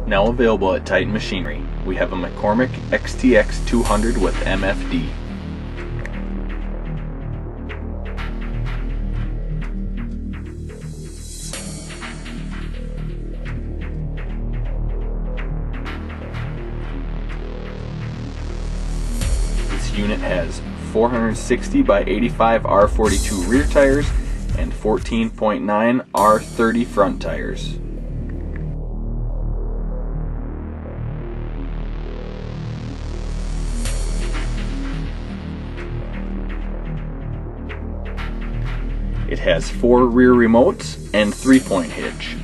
Now available at Titan Machinery, we have a McCormick XTX200 with MFD. This unit has 460 by 85 R42 rear tires and 14.9 R30 front tires. It has 4 rear remotes and 3-point hitch.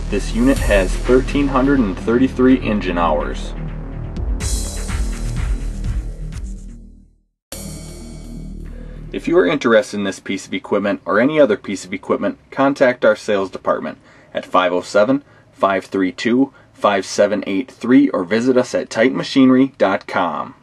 This unit has 1,333 engine hours. If you are interested in this piece of equipment or any other piece of equipment, contact our sales department at 507-532-5783 or visit us at titanmachinery.com.